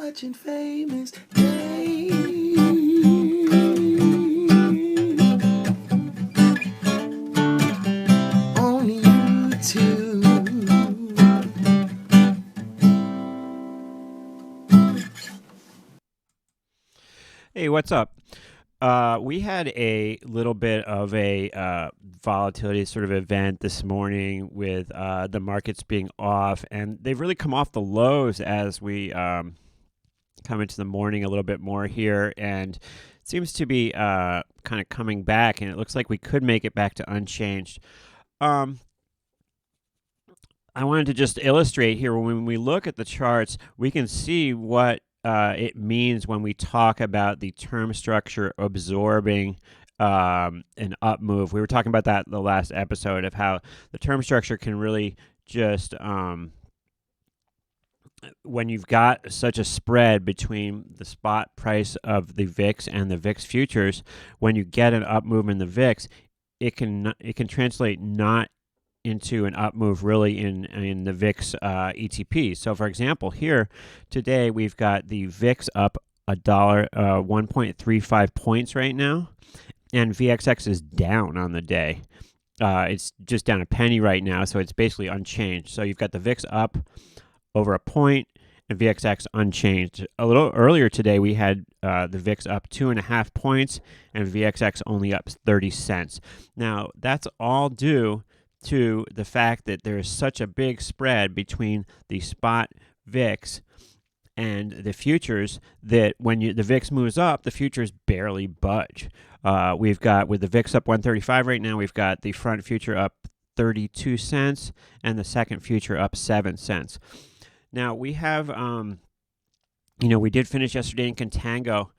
watching famous Dave on YouTube. Hey, what's up? We had a little bit of a volatility sort of event this morning with the markets being off, and they've really come off the lows as we come into the morning a little bit more here, and it seems to be kind of coming back, and it looks like we could make it back to unchanged. I wanted to just illustrate here, when we look at the charts, we can see what it means when we talk about the term structure absorbing an up move. We were talking about that in the last episode of how the term structure can really just, when you've got such a spread between the spot price of the VIX and the VIX futures, when you get an up move in the VIX, it can translate not into an up move really in the VIX ETP. So for example, here today we've got the VIX up $1.35 points right now, and VXX is down on the day. It's just down a penny right now, so it's basically unchanged. So you've got the VIX up over a point and VXX unchanged. A little earlier today we had the VIX up 2.5 points and VXX only up 30 cents. Now that's all due to the fact that there is such a big spread between the spot VIX and the futures that when the VIX moves up, the futures barely budge. We've got, with the VIX up 135 right now, we've got the front future up 32 cents and the second future up 7 cents. Now we have, we did finish yesterday in contango,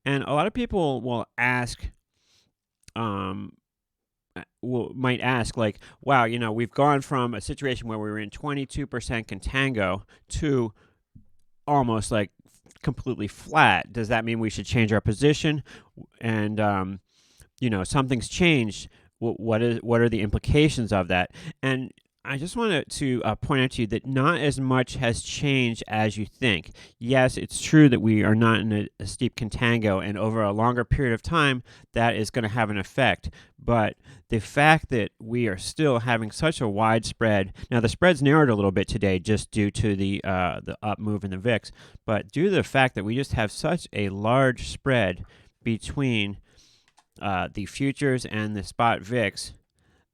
and a lot of people will ask, might ask, like, wow, we've gone from a situation where we were in 22% contango to almost like completely flat. Does that mean we should change our position? And something's changed. What are the implications of that? And I just wanted to point out to you that not as much has changed as you think. Yes, it's true that we are not in a steep contango, and over a longer period of time, that is going to have an effect. But the fact that we are still having such a wide spread, now the spread's narrowed a little bit today just due to the up move in the VIX, but due to the fact that we just have such a large spread between the futures and the spot VIX,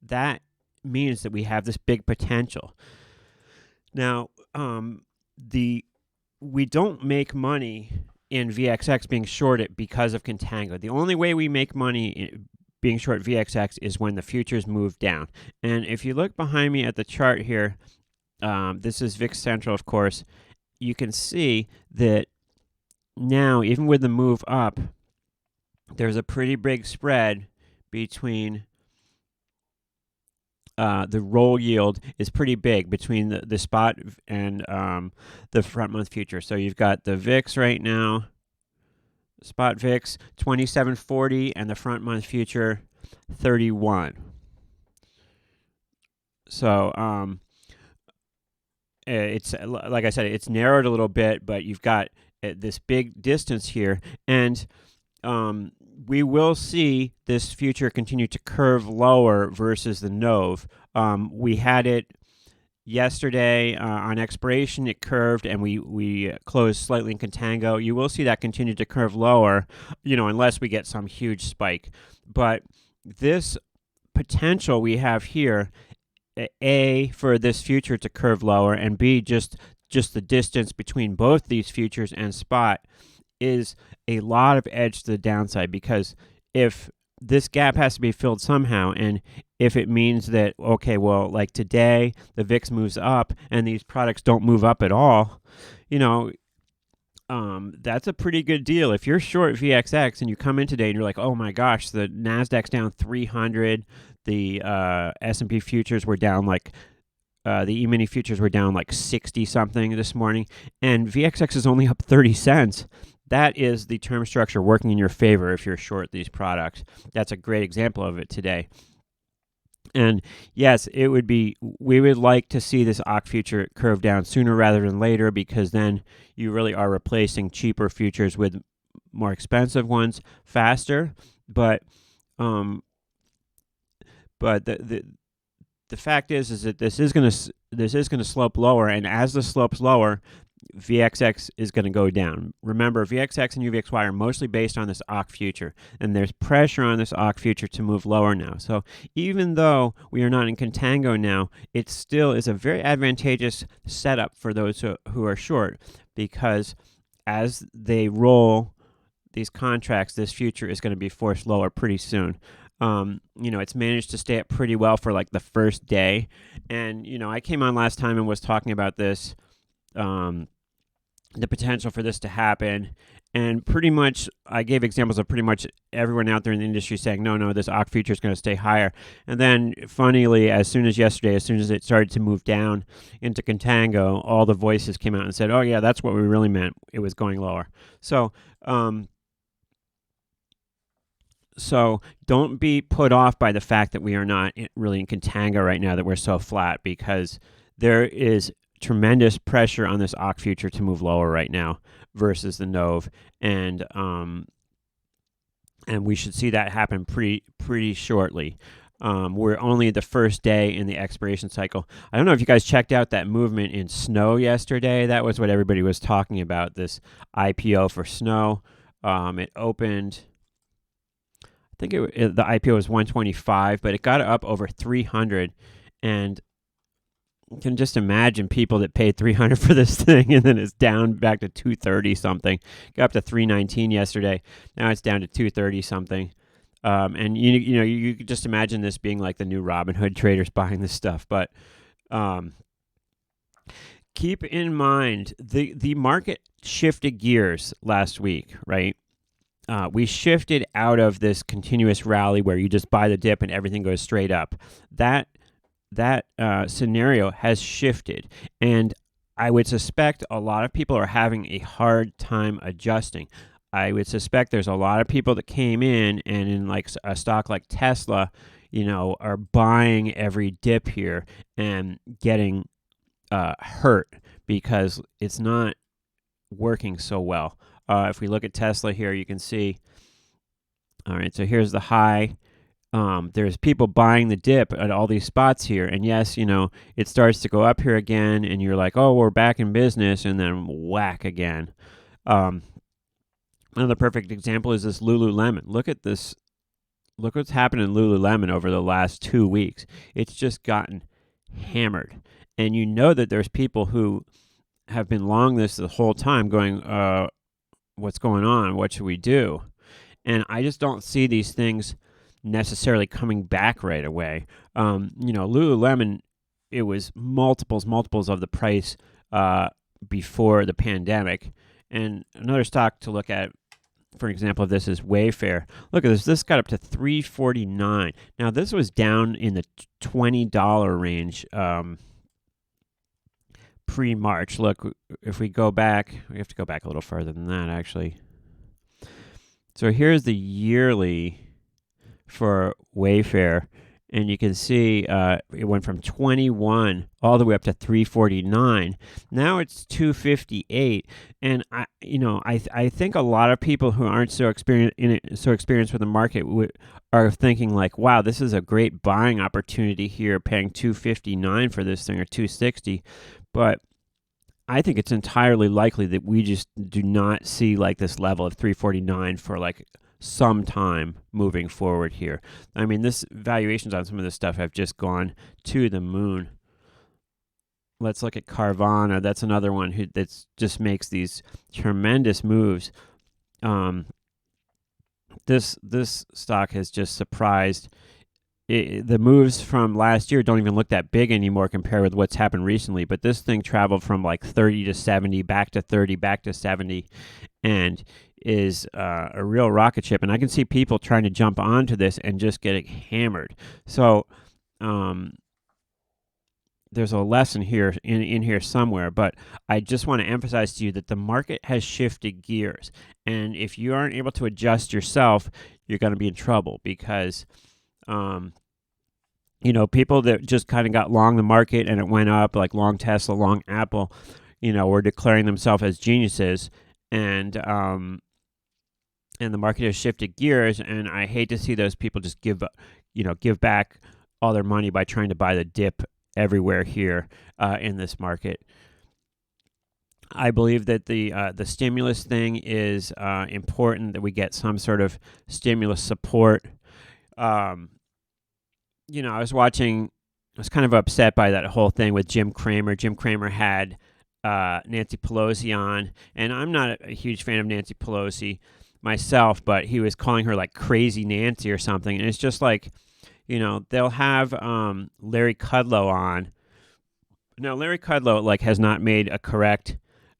that means that we have this big potential. Now, we don't make money in VXX being shorted because of contango. The only way we make money being short VXX is when the futures move down. And if you look behind me at the chart here, this is VIX Central, of course, you can see that now, even with the move up, there's a pretty big spread between the roll yield is pretty big between the spot and the front month future. So you've got the VIX right now, spot VIX 27.40, and the front month future 31. So it's, like I said, it's narrowed a little bit, but you've got this big distance here, and we will see this future continue to curve lower versus the NOV. We had it yesterday on expiration. It curved, and we closed slightly in contango. You will see that continue to curve lower, unless we get some huge spike. But this potential we have here, A, for this future to curve lower, and B, just the distance between both these futures and spot, is a lot of edge to the downside, because if this gap has to be filled somehow, and if it means that, okay, well, like today the VIX moves up and these products don't move up at all, that's a pretty good deal. If you're short VXX and you come in today and you're like, oh my gosh, the NASDAQ's down 300, the S&P futures were down like the E-mini futures were down like 60 something this morning, and VXX is only up 30 cents. That is the term structure working in your favor if you're short these products. That's a great example of it today. And yes, we would like to see this AUK future curve down sooner rather than later, because then you really are replacing cheaper futures with more expensive ones faster. But um, the fact is that this is going to slope lower, and as the slope's lower, VXX is going to go down. Remember, VXX and UVXY are mostly based on this AUK future, and there's pressure on this AUK future to move lower now. So even though we are not in contango now, it still is a very advantageous setup for those who are short, because as they roll these contracts, this future is going to be forced lower pretty soon. It's managed to stay up pretty well for like the first day. And, I came on last time and was talking about this, the potential for this to happen. And pretty much, I gave examples of pretty much everyone out there in the industry saying, no, this AUK future is going to stay higher. And then, funnily, as soon as it started to move down into contango, all the voices came out and said, oh, yeah, that's what we really meant. It was going lower. So don't be put off by the fact that we are not really in contango right now, that we're so flat, because there is tremendous pressure on this AUK future to move lower right now versus the NOV, and we should see that happen pretty shortly. We're only the first day in the expiration cycle. I don't know if you guys checked out that movement in SNO yesterday. That was what everybody was talking about, this IPO for SNO. It opened, I think the IPO was 125, but it got up over 300, and you can just imagine people that paid 300 for this thing, and then it's down back to 230 something. Got up to 319 yesterday. Now it's down to 230 something. And you could just imagine this being like the new Robinhood traders buying this stuff. But keep in mind, the market shifted gears last week, right? We shifted out of this continuous rally where you just buy the dip and everything goes straight up. That scenario has shifted, and I would suspect a lot of people are having a hard time adjusting. I would suspect there's a lot of people that came in and in like a stock like Tesla, are buying every dip here and getting hurt because it's not working so well. If we look at Tesla here, you can see, all right, so here's the high. There's people buying the dip at all these spots here. And yes, it starts to go up here again, and you're like, oh, we're back in business, and then whack again. Another perfect example is this Lululemon. Look at this. Look what's happened in Lululemon over the last 2 weeks. It's just gotten hammered. And you know that there's people who have been long this the whole time going, what's going on? What should we do? And I just don't see these things necessarily coming back right away. Lululemon, it was multiples of the price before the pandemic. And another stock to look at, for example, of this is Wayfair. Look at this. This got up to $3.49. Now, this was down in the $20 range pre-March. Look, if we go back, we have to go back a little further than that, actually. So here's the yearly for Wayfair, and you can see it went from 21 all the way up to 349. Now it's 258, and I think a lot of people who aren't so experienced with the market are thinking like, wow, this is a great buying opportunity here, paying 259 for this thing, or 260. But I think it's entirely likely that we just do not see like this level of 349 for like some time moving forward here. I mean, this valuations on some of this stuff have just gone to the moon. Let's look at Carvana. That's another one that just makes these tremendous moves. This stock has just surprised. The moves from last year don't even look that big anymore compared with what's happened recently. But this thing traveled from like 30 to 70, back to 30, back to 70, and is a real rocket ship. And I can see people trying to jump onto this and just getting hammered. So there's a lesson here in here somewhere. But I just want to emphasize to you that the market has shifted gears. And if you aren't able to adjust yourself, you're going to be in trouble, because People that just kind of got long the market and it went up, like long Tesla, long Apple, were declaring themselves as geniuses, and the market has shifted gears, and I hate to see those people just give back all their money by trying to buy the dip everywhere here in this market. I believe that the stimulus thing is important, that we get some sort of stimulus support. I was kind of upset by that whole thing with Jim Cramer. Jim Cramer had Nancy Pelosi on, and I'm not a huge fan of Nancy Pelosi myself, but he was calling her like crazy Nancy or something, and it's just like, they'll have Larry Kudlow on. Now, Larry Kudlow has not made a correct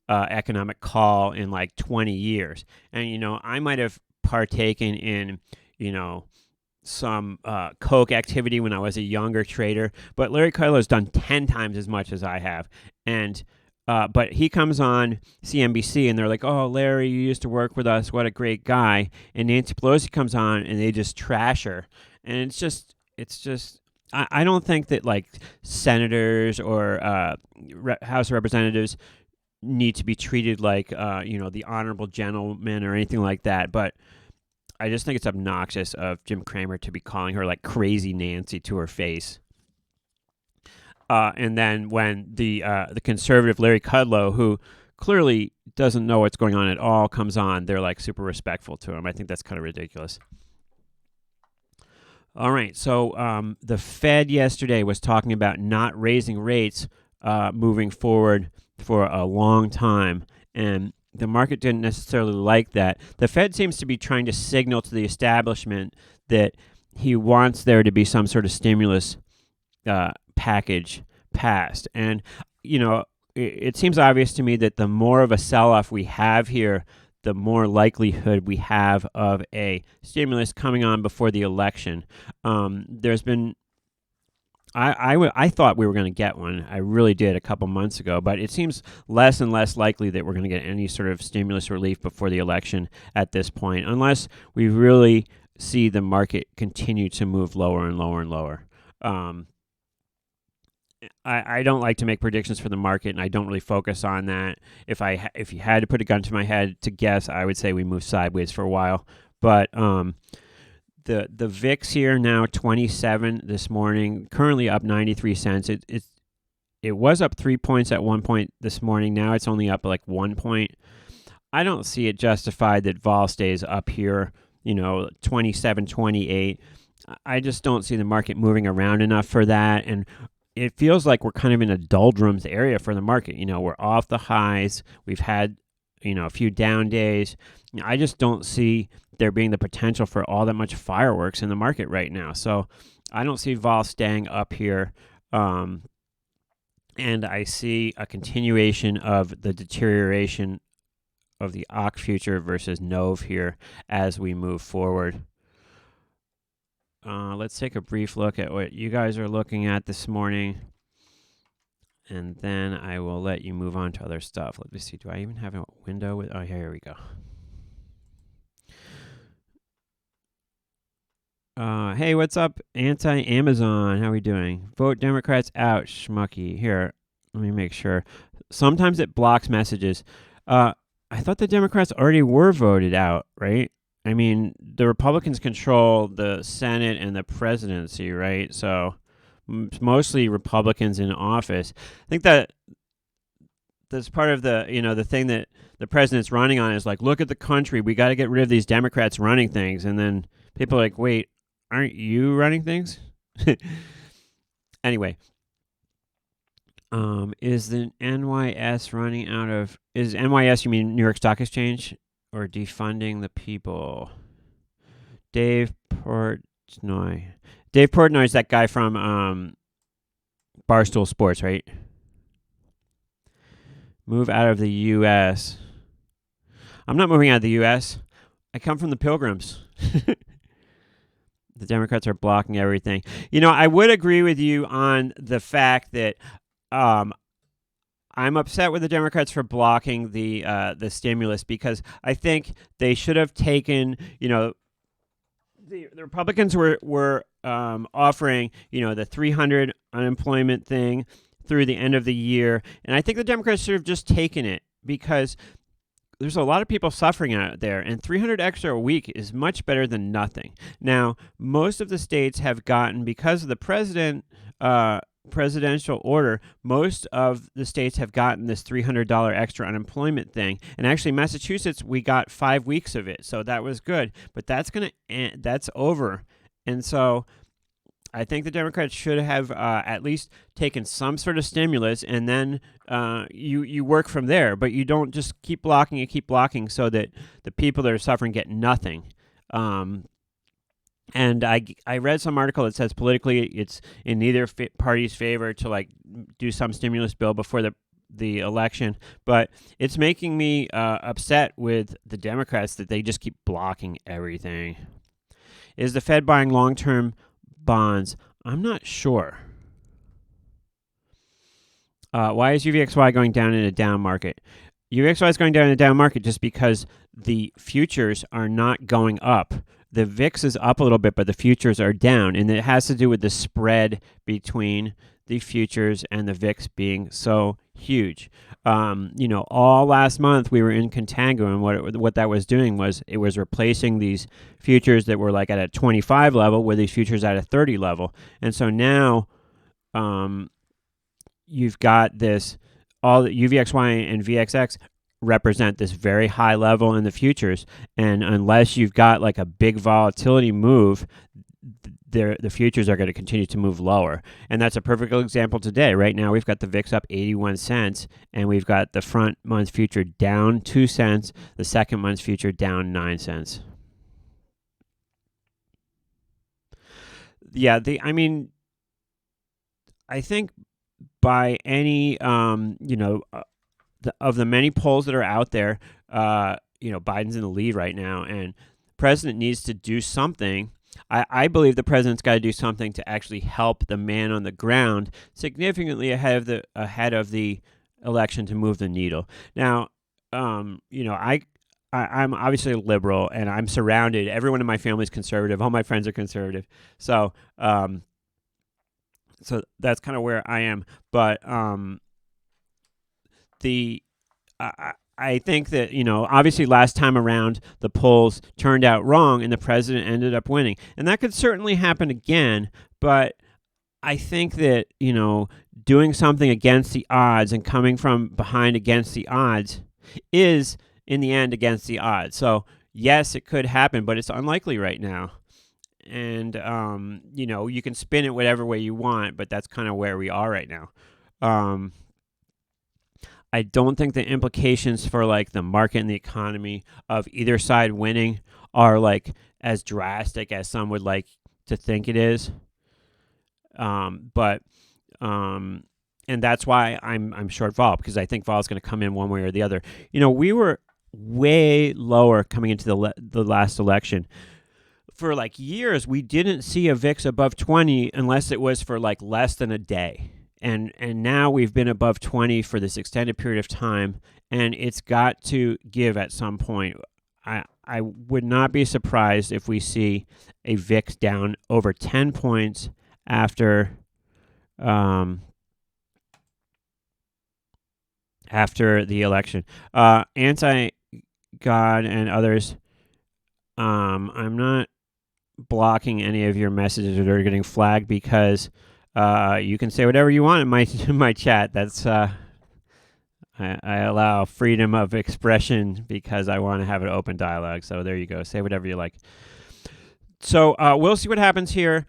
economic call in like 20 years. And, I might have partaken in, some Coke activity when I was a younger trader, but Larry Kudlow has done 10 times as much as I have. And, but he comes on CNBC and they're like, oh, Larry, you used to work with us. What a great guy. And Nancy Pelosi comes on and they just trash her. And it's just, I don't think that like senators or House of Representatives need to be treated like the honorable gentleman or anything like that, but I just think it's obnoxious of Jim Cramer to be calling her like crazy Nancy to her face. And then when the conservative Larry Kudlow, who clearly doesn't know what's going on at all, comes on, they're like super respectful to him. I think that's kind of ridiculous. All right, so the Fed yesterday was talking about not raising rates moving forward for a long time, and the market didn't necessarily like that. The Fed seems to be trying to signal to the establishment that he wants there to be some sort of stimulus package passed. And, it seems obvious to me that the more of a sell-off we have here, the more likelihood we have of a stimulus coming on before the election. There's been I thought we were going to get one. I really did a couple months ago, but it seems less and less likely that we're going to get any sort of stimulus relief before the election at this point, unless we really see the market continue to move lower and lower and lower. I don't like to make predictions for the market, and I don't really focus on that. If you had to put a gun to my head to guess, I would say we move sideways for a while, but The VIX here now 27 this morning, currently up 93 cents. It was up 3 points at one point this morning. Now it's only up like 1 point. I don't see it justified that vol stays up here, 27, 28. I just don't see the market moving around enough for that. And it feels like we're kind of in a doldrums area for the market. We're off the highs. We've had, a few down days. I just don't see there being the potential for all that much fireworks in the market right now. So I don't see vol staying up here. And I see a continuation of the deterioration of the AUK future versus NOV here as we move forward. Let's take a brief look at what you guys are looking at this morning, and then I will let you move on to other stuff. Let me see. Do I even have a window with? Oh, here we go. Hey, what's up, anti-Amazon? How are we doing? Vote Democrats out, schmucky. Here, let me make sure. Sometimes it blocks messages. I thought the Democrats already were voted out, right? I mean, the Republicans control the Senate and the presidency, right? So it's mostly Republicans in office. I think that's part of the, the thing that the president's running on is like, look at the country. We got to get rid of these Democrats running things. And then people are like, wait, aren't you running things? Anyway, is the NYS running out of... Is NYS, you mean New York Stock Exchange? Or defunding the people? Dave Portnoy. Dave Portnoy is that guy from Barstool Sports, right? Move out of the U.S. I'm not moving out of the U.S. I come from the Pilgrims. The Democrats are blocking everything. I would agree with you on the fact that I'm upset with the Democrats for blocking the stimulus, because I think they should have taken, the Republicans were offering, the 300 unemployment thing through the end of the year. And I think the Democrats should have just taken it because there's a lot of people suffering out there, and 300 extra a week is much better than nothing. Now, most of the states have gotten, because of the presidential order, most of the states have gotten this $300 extra unemployment thing. And actually, Massachusetts, we got 5 weeks of it, so that was good. But that's over. And so I think the Democrats should have at least taken some sort of stimulus, and then you work from there. But you don't just keep blocking so that the people that are suffering get nothing. And I read some article that says politically it's in neither party's favor to do some stimulus bill before the election, but it's making me upset with the Democrats that they just keep blocking everything. Is the Fed buying long-term bonds? I'm not sure. Why is UVXY going down in a down market? UVXY is going down in a down market just because the futures are not going up. The VIX is up a little bit, but the futures are down, and it has to do with the spread between the futures and the VIX being so huge. All last month we were in contango, and what that was doing was it was replacing these futures that were at a 25 level with these futures at a 30 level. And so now you've got this, all the UVXY and VXX represent this very high level in the futures, and unless you've got a big volatility move, the futures are going to continue to move lower. And that's a perfect example today. Right now we've got the VIX up 81 cents, and we've got the front month future down 2 cents, the second month future down 9 cents. Yeah, I think by any of the many polls that are out there, Biden's in the lead right now, and the president needs to do something. I believe the president's got to do something to actually help the man on the ground significantly ahead of the election to move the needle. Now, I'm obviously a liberal, and I'm surrounded. Everyone in my family is conservative. All my friends are conservative. So that's kind of where I am. But I think that, obviously last time around the polls turned out wrong and the president ended up winning. And that could certainly happen again, but I think that, doing something against the odds and coming from behind against the odds is, in the end, against the odds. So, yes, it could happen, but it's unlikely right now. And, you can spin it whatever way you want, but that's kind of where we are right now. I don't think the implications for the market and the economy of either side winning are as drastic as some would like to think it is. And that's why I'm short vol, because I think vol is going to come in one way or the other. We were way lower coming into the last election. For years, we didn't see a VIX above 20 unless it was for less than a day. And now we've been above 20 for this extended period of time, and it's got to give at some point. I would not be surprised if we see a VIX down over 10 points after the election. Anti-God and others, I'm not blocking any of your messages that are getting flagged because you can say whatever you want in my chat. That's I allow freedom of expression because I want to have an open dialogue. So there you go. Say whatever you like. So we'll see what happens here.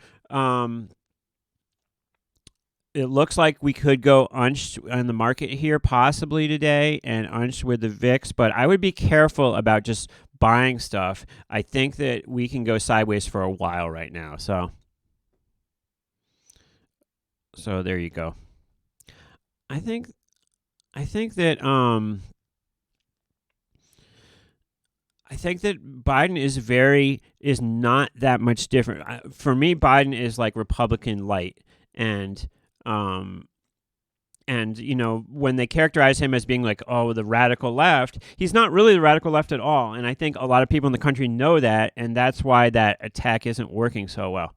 It looks like we could go unched on the market here possibly today and unched with the VIX, but I would be careful about just buying stuff. I think that we can go sideways for a while right now. So there you go. I think that Biden is not that much different. For me, Biden is Republican light, and when they characterize him as being the radical left, he's not really the radical left at all. And I think a lot of people in the country know that, and that's why that attack isn't working so well.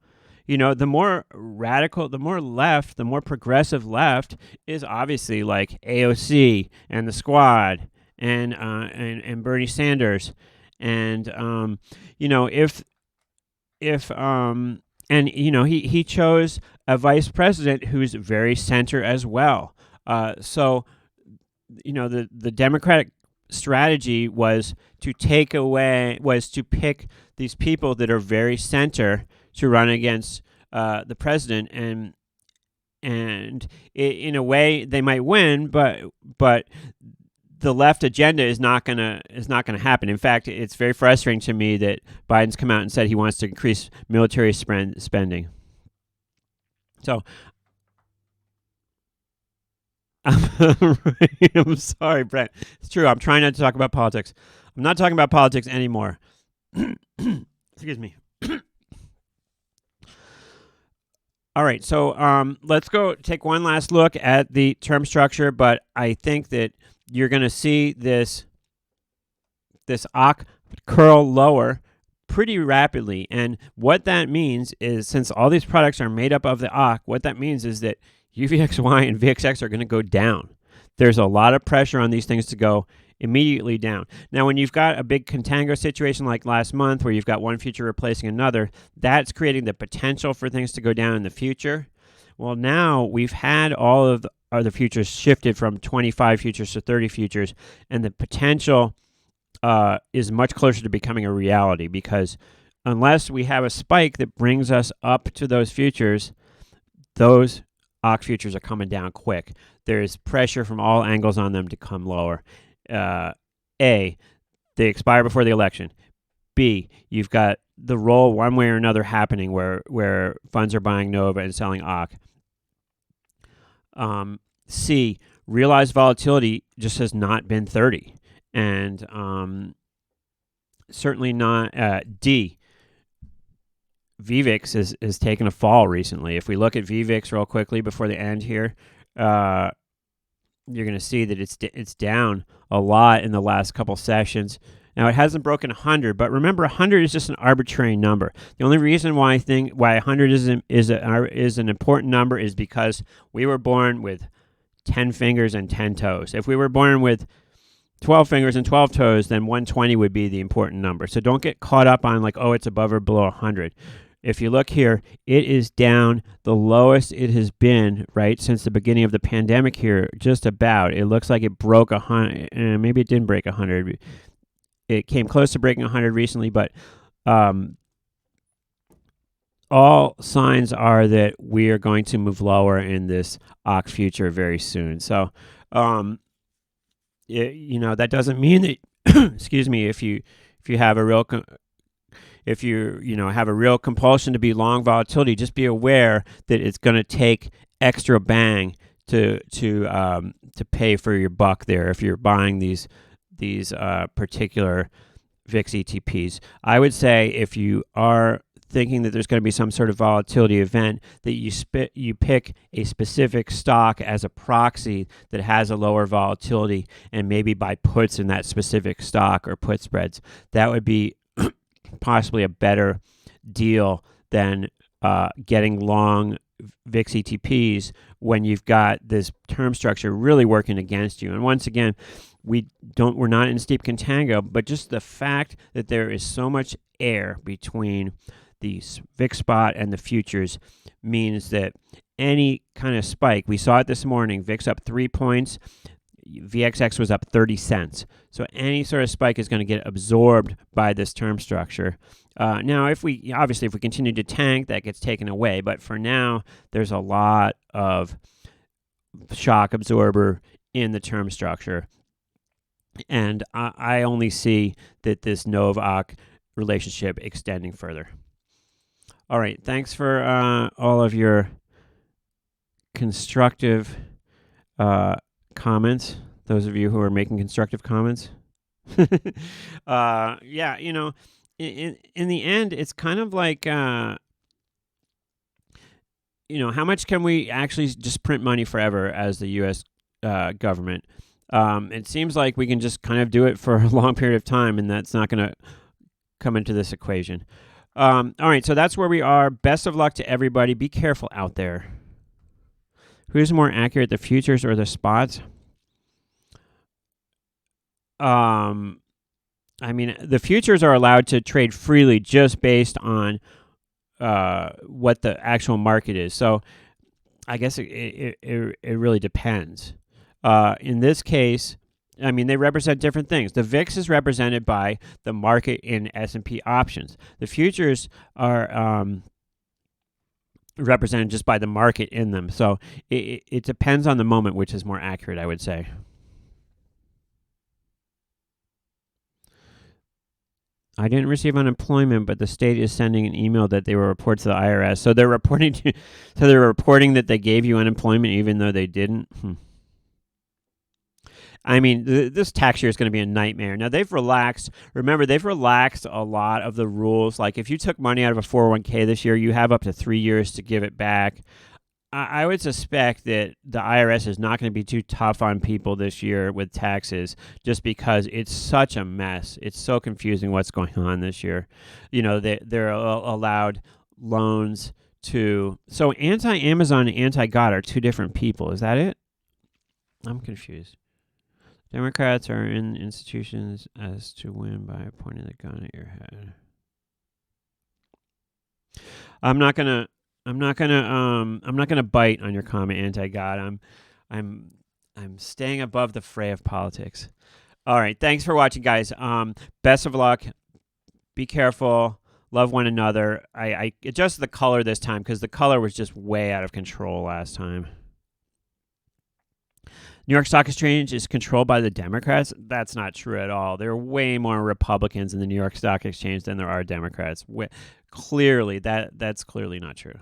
The more radical, the more left, the more progressive left is obviously like AOC and the Squad and Bernie Sanders, and if and he chose a vice president who's very center as well. So the Democratic strategy was to pick these people that are very center to run against the president, and in a way they might win, but the left agenda is not gonna happen. In fact, it's very frustrating to me that Biden's come out and said he wants to increase military spending. So I'm sorry, Brent. It's true. I'm trying not to talk about politics. I'm not talking about politics anymore. Excuse me. All right, so let's go take one last look at the term structure, but I think that you're going to see this ACK curl lower pretty rapidly. And what that means is, since all these products are made up of the ACK, what that means is that UVXY and VXX are going to go down. There's a lot of pressure on these things to go immediately down. Now, when you've got a big contango situation like last month where you've got one future replacing another, that's creating the potential for things to go down in the future. Well, now we've had all of the other futures shifted from 25 futures to 30 futures, and the potential is much closer to becoming a reality, because unless we have a spike that brings us up to those futures, those ACK futures are coming down quick. There's pressure from all angles on them to come lower. A, they expire before the election. B, you've got the roll one way or another happening where funds are buying Nova and selling ACK. C, realized volatility just has not been 30. And certainly not D. VVIX is taken a fall recently. If we look at VVIX real quickly before the end here, you're going to see that it's down a lot in the last couple sessions. Now, it hasn't broken 100, but remember, 100 is just an arbitrary number. The only reason why 100 is an important number is because we were born with 10 fingers and 10 toes. If we were born with 12 fingers and 12 toes, then 120 would be the important number. So don't get caught up on like, oh, it's above or below 100. If you look here, it is down the lowest it has been, right, since the beginning of the pandemic here, just about. It looks like it broke 100. Maybe it didn't break 100. It came close to breaking 100 recently, but all signs are that we are going to move lower in this ACK future very soon. So, that doesn't mean that, excuse me, if you have a real have a real compulsion to be long volatility, just be aware that it's going to take extra bang to pay for your buck there if you're buying these particular VIX ETPs. I would say if you are thinking that there's going to be some sort of volatility event, that you pick a specific stock as a proxy that has a lower volatility, and maybe buy puts in that specific stock or put spreads. That would be possibly a better deal than getting long VIX ETPs when you've got this term structure really working against you. And once again, we're not in steep contango, but just the fact that there is so much air between the VIX spot and the futures means that any kind of spike, we saw it this morning, VIX up 3 points, VXX was up 30 cents. So any sort of spike is going to get absorbed by this term structure. Now, if we continue to tank, that gets taken away. But for now, there's a lot of shock absorber in the term structure. And I only see that this Nova-ACK relationship extending further. All right, thanks for all of your constructive comments. Those of you who are making constructive comments. Yeah, in the end, it's kind of like, how much can we actually just print money forever as the U.S. Government? It seems like we can just kind of do it for a long period of time, and that's not going to come into this equation. All right, so that's where we are. Best of luck to everybody. Be careful out there. Who's more accurate, the futures or the spots? I mean, the futures are allowed to trade freely just based on what the actual market is. So I guess it really depends. In this case, I mean, they represent different things. The VIX is represented by the market in S&P options. The futures are represented just by the market in them. So it depends on the moment which is more accurate, I would say. I didn't receive unemployment, but the state is sending an email that they will report to the IRS. So they're reporting that they gave you unemployment even though they didn't. I mean, this tax year is going to be a nightmare. Now, they've relaxed. Remember, they've relaxed a lot of the rules. Like, if you took money out of a 401k this year, you have up to 3 years to give it back. I would suspect that the IRS is not going to be too tough on people this year with taxes just because it's such a mess. It's so confusing what's going on this year. You know, they're allowed loans to... So anti-Amazon and anti-God are two different people. Is that it? I'm confused. Democrats are in institutions as to win by pointing the gun at your head. I'm not gonna bite on your comment, anti-God. I'm staying above the fray of politics. All right, thanks for watching, guys. Best of luck. Be careful. Love one another. I adjusted the color this time because the color was just way out of control last time. New York Stock Exchange is controlled by the Democrats. That's not true at all. There are way more Republicans in the New York Stock Exchange than there are Democrats. Clearly, that's clearly not true.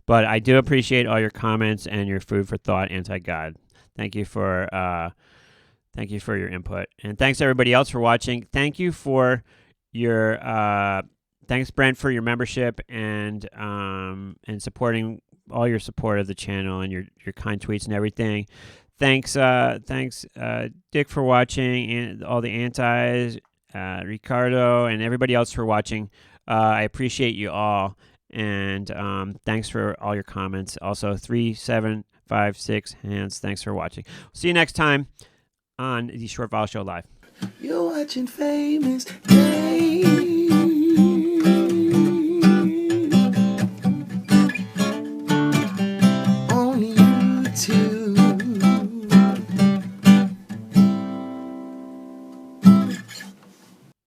But I do appreciate all your comments and your food for thought, anti-God. Thank you for your input, and thanks everybody else for watching. Thank you for your thanks Brent for your membership and supporting all your support of the channel and your kind tweets and everything. Thanks Dick for watching and all the antis, Ricardo and everybody else for watching. I appreciate you all. And thanks for all your comments. Also, 3, 7, 5, 6 hands. Thanks for watching. See you next time on the Short File Show Live. You're watching Famous Dave.